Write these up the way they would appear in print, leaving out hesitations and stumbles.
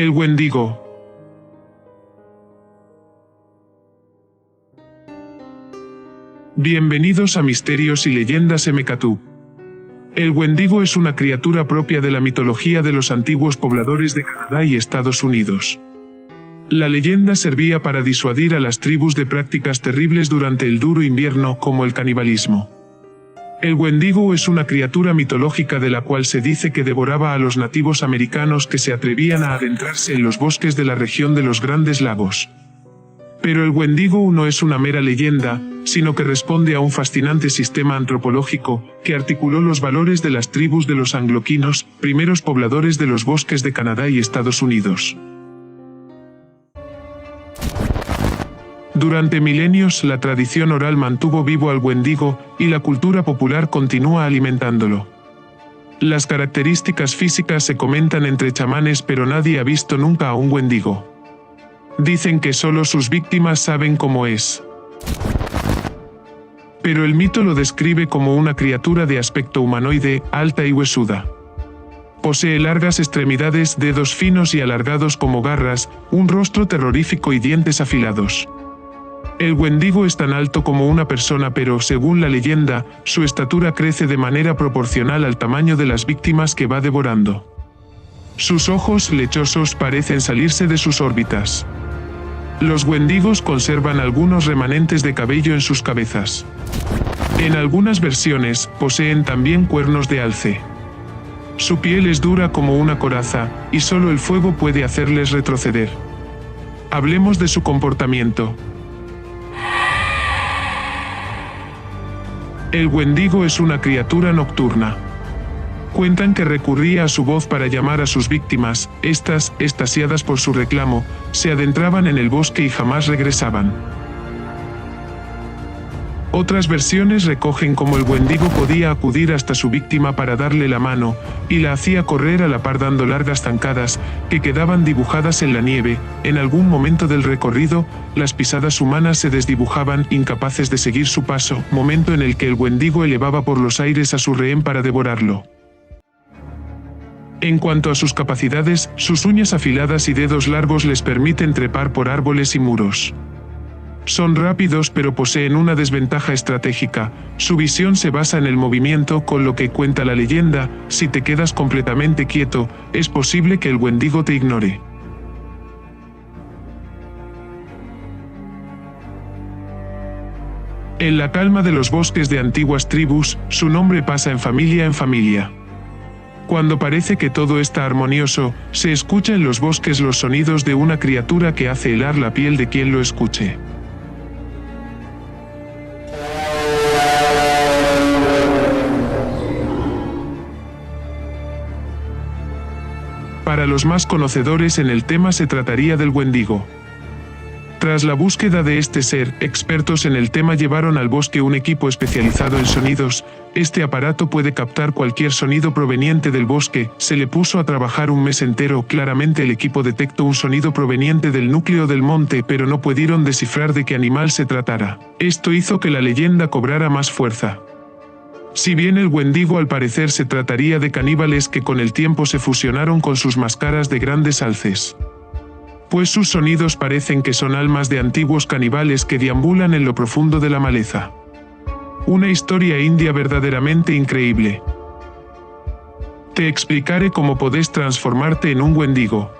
El Wendigo. Bienvenidos a Misterios y Leyendas MKTube. El Wendigo es una criatura propia de la mitología de los antiguos pobladores de Canadá y Estados Unidos. La leyenda servía para disuadir a las tribus de prácticas terribles durante el duro invierno, como el canibalismo. El Wendigo es una criatura mitológica de la cual se dice que devoraba a los nativos americanos que se atrevían a adentrarse en los bosques de la región de los Grandes Lagos. Pero el Wendigo no es una mera leyenda, sino que responde a un fascinante sistema antropológico que articuló los valores de las tribus de los angloquinos, primeros pobladores de los bosques de Canadá y Estados Unidos. Durante milenios, la tradición oral mantuvo vivo al Wendigo, y la cultura popular continúa alimentándolo. Las características físicas se comentan entre chamanes, pero nadie ha visto nunca a un Wendigo. Dicen que solo sus víctimas saben cómo es. Pero el mito lo describe como una criatura de aspecto humanoide, alta y huesuda. Posee largas extremidades, dedos finos y alargados como garras, un rostro terrorífico y dientes afilados. El Wendigo es tan alto como una persona, pero, según la leyenda, su estatura crece de manera proporcional al tamaño de las víctimas que va devorando. Sus ojos lechosos parecen salirse de sus órbitas. Los Wendigos conservan algunos remanentes de cabello en sus cabezas. En algunas versiones, poseen también cuernos de alce. Su piel es dura como una coraza, y solo el fuego puede hacerles retroceder. Hablemos de su comportamiento. El Wendigo es una criatura nocturna. Cuentan que recurría a su voz para llamar a sus víctimas. Estas, extasiadas por su reclamo, se adentraban en el bosque y jamás regresaban. Otras versiones recogen cómo el Wendigo podía acudir hasta su víctima para darle la mano, y la hacía correr a la par dando largas zancadas, que quedaban dibujadas en la nieve. En algún momento del recorrido, las pisadas humanas se desdibujaban, incapaces de seguir su paso, momento en el que el Wendigo elevaba por los aires a su rehén para devorarlo. En cuanto a sus capacidades, sus uñas afiladas y dedos largos les permiten trepar por árboles y muros. Son rápidos, pero poseen una desventaja estratégica: su visión se basa en el movimiento, con lo que, cuenta la leyenda, si te quedas completamente quieto, es posible que el Wendigo te ignore. En la calma de los bosques de antiguas tribus, su nombre pasa en familia. Cuando parece que todo está armonioso, se escucha en los bosques los sonidos de una criatura que hace helar la piel de quien lo escuche. Para los más conocedores en el tema, se trataría del Wendigo. Tras la búsqueda de este ser, expertos en el tema llevaron al bosque un equipo especializado en sonidos. Este aparato puede captar cualquier sonido proveniente del bosque. Se le puso a trabajar un mes entero. Claramente el equipo detectó un sonido proveniente del núcleo del monte, pero no pudieron descifrar de qué animal se tratara. Esto hizo que la leyenda cobrara más fuerza. Si bien el Wendigo al parecer se trataría de caníbales que con el tiempo se fusionaron con sus máscaras de grandes alces. Pues sus sonidos parecen que son almas de antiguos caníbales que deambulan en lo profundo de la maleza. Una historia india verdaderamente increíble. Te explicaré cómo podés transformarte en un Wendigo.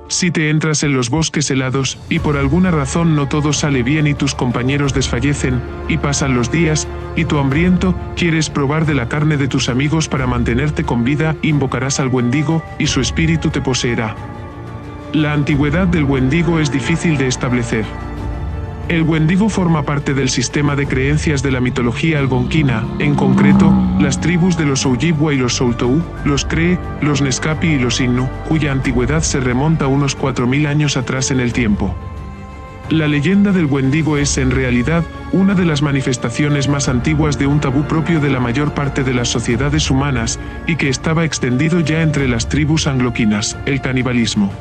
Si te entras en los bosques helados, y por alguna razón no todo sale bien y tus compañeros desfallecen, y pasan los días, y tú hambriento, quieres probar de la carne de tus amigos para mantenerte con vida, invocarás al Wendigo, y su espíritu te poseerá. La antigüedad del Wendigo es difícil de establecer. El Wendigo forma parte del sistema de creencias de la mitología algonquina, en concreto, las tribus de los Ojibwa y los Saulteaux, los Cree, los Nescapi y los Innu, cuya antigüedad se remonta a unos 4000 años atrás en el tiempo. La leyenda del Wendigo es, en realidad, una de las manifestaciones más antiguas de un tabú propio de la mayor parte de las sociedades humanas, y que estaba extendido ya entre las tribus angloquinas: el canibalismo.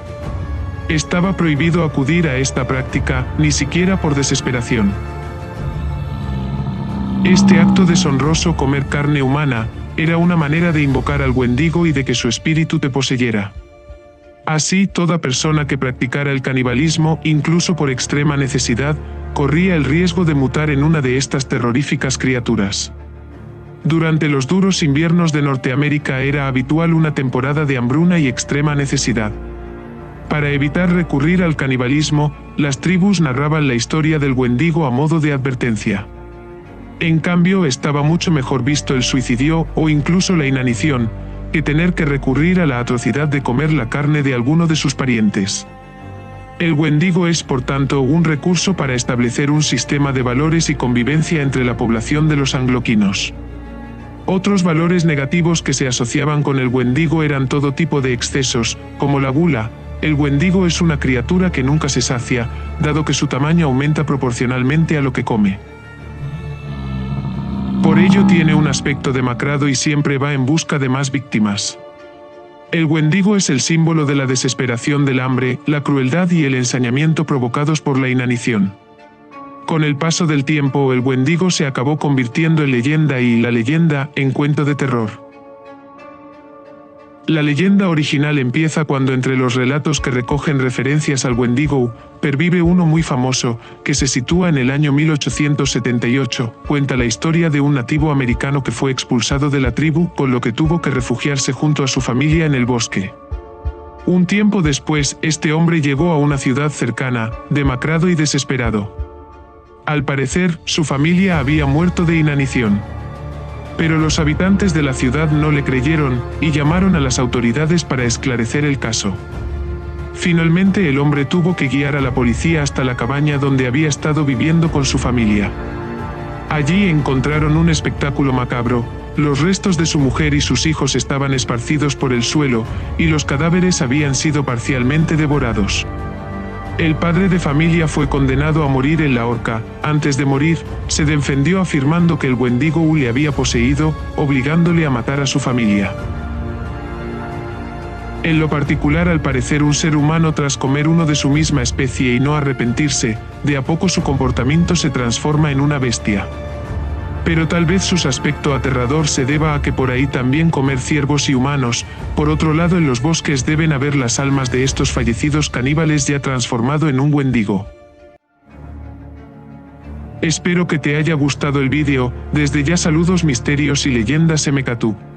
Estaba prohibido acudir a esta práctica, ni siquiera por desesperación. Este acto deshonroso, comer carne humana, era una manera de invocar al Wendigo y de que su espíritu te poseyera. Así, toda persona que practicara el canibalismo, incluso por extrema necesidad, corría el riesgo de mutar en una de estas terroríficas criaturas. Durante los duros inviernos de Norteamérica era habitual una temporada de hambruna y extrema necesidad. Para evitar recurrir al canibalismo, las tribus narraban la historia del Wendigo a modo de advertencia. En cambio, estaba mucho mejor visto el suicidio, o incluso la inanición, que tener que recurrir a la atrocidad de comer la carne de alguno de sus parientes. El Wendigo es, por tanto, un recurso para establecer un sistema de valores y convivencia entre la población de los angloquinos. Otros valores negativos que se asociaban con el Wendigo eran todo tipo de excesos, como la gula. El Wendigo es una criatura que nunca se sacia, dado que su tamaño aumenta proporcionalmente a lo que come. Por ello tiene un aspecto demacrado y siempre va en busca de más víctimas. El Wendigo es el símbolo de la desesperación del hambre, la crueldad y el ensañamiento provocados por la inanición. Con el paso del tiempo, el Wendigo se acabó convirtiendo en leyenda y la leyenda en cuento de terror. La leyenda original empieza cuando entre los relatos que recogen referencias al Wendigo, pervive uno muy famoso, que se sitúa en el año 1878, cuenta la historia de un nativo americano que fue expulsado de la tribu, con lo que tuvo que refugiarse junto a su familia en el bosque. Un tiempo después, este hombre llegó a una ciudad cercana, demacrado y desesperado. Al parecer, su familia había muerto de inanición. Pero los habitantes de la ciudad no le creyeron, y llamaron a las autoridades para esclarecer el caso. Finalmente el hombre tuvo que guiar a la policía hasta la cabaña donde había estado viviendo con su familia. Allí encontraron un espectáculo macabro. Los restos de su mujer y sus hijos estaban esparcidos por el suelo, y los cadáveres habían sido parcialmente devorados. El padre de familia fue condenado a morir en la horca. Antes de morir, se defendió afirmando que el Wendigo le había poseído, obligándole a matar a su familia. En lo particular, al parecer un ser humano tras comer uno de su misma especie y no arrepentirse, de a poco su comportamiento se transforma en una bestia. Pero tal vez su aspecto aterrador se deba a que por ahí también comer ciervos y humanos. Por otro lado, en los bosques deben haber las almas de estos fallecidos caníbales ya transformado en un Wendigo. Espero que te haya gustado el vídeo. Desde ya saludos, misterios y leyendas MKTube.